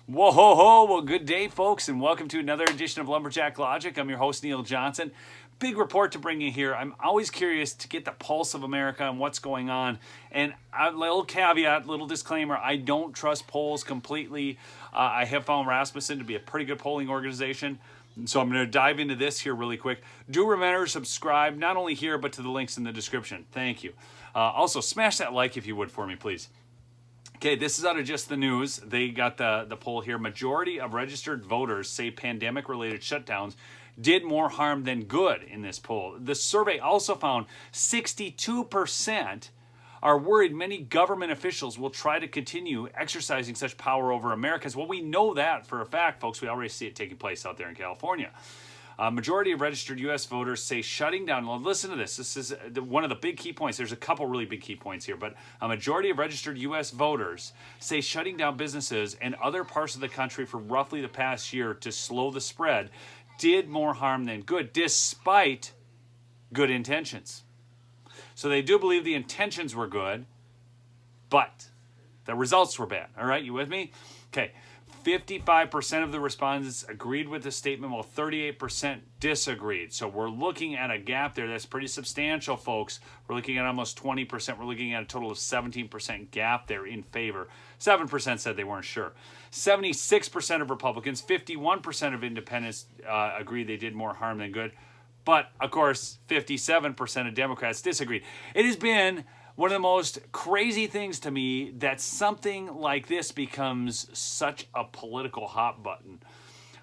Whoa, ho, ho. Well, good day, folks, and welcome to another edition of Lumberjack Logic. I'm your host, Neil Johnson. Big report to bring you here. I'm always curious to get the pulse of America and what's going on. And a little caveat, little disclaimer, I don't trust polls completely. I have found Rasmussen to be a pretty good polling organization. So I'm going to dive into this here really quick. Do remember to subscribe, not only here, but to the links in the description. Thank you. Also, smash that like if you would for me, please. Okay, this is out of Just the News. They got the poll here. Majority of registered voters say pandemic-related shutdowns did more harm than good in this poll. The survey also found 62% are worried many government officials will try to continue exercising such power over Americans. Well, we know that for a fact, folks. We already see it taking place out there in California. Majority of registered U.S. voters say shutting down. Well, listen to this. This is one of the big key points. There's a couple really big key points here, but a majority of registered U.S. voters say shutting down businesses and other parts of the country for roughly the past year to slow the spread did more harm than good, despite good intentions. So they do believe the intentions were good, but the results were bad. All right, you with me? Okay. 55% of the respondents agreed with the statement, while 38% disagreed. So we're looking at a gap there that's pretty substantial, folks. We're looking at almost 20%. We're looking at a total of 17% gap there in favor. 7% said they weren't sure. 76% of Republicans, 51% of independents agreed they did more harm than good. But, of course, 57% of Democrats disagreed. It has been one of the most crazy things to me that something like this becomes such a political hot button.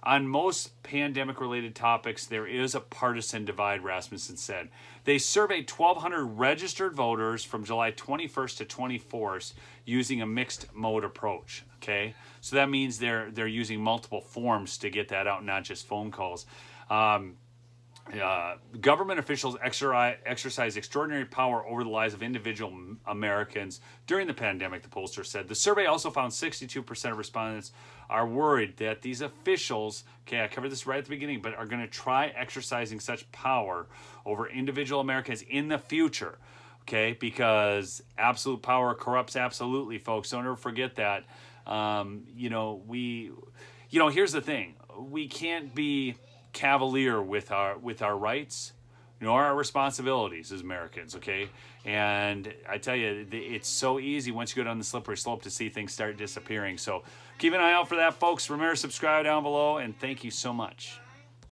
On most pandemic-related topics, there is a partisan divide, Rasmussen said. They surveyed 1,200 registered voters from July 21st to 24th using a mixed mode approach, okay? So that means they're using multiple forms to get that out, not just phone calls. Government officials exercise extraordinary power over the lives of individual Americans during the pandemic, the pollster said. The survey also found 62% of respondents are worried that these officials, okay, I covered this right at the beginning, but are going to try exercising such power over individual Americans in the future, okay, because absolute power corrupts absolutely, folks. Don't ever forget that. Here's the thing. We can't be cavalier with our rights nor our responsibilities as Americans, okay? And I tell you, it's so easy once you go down the slippery slope to see things start disappearing. So keep an eye out for that, folks. Remember to subscribe down below, and thank you so much.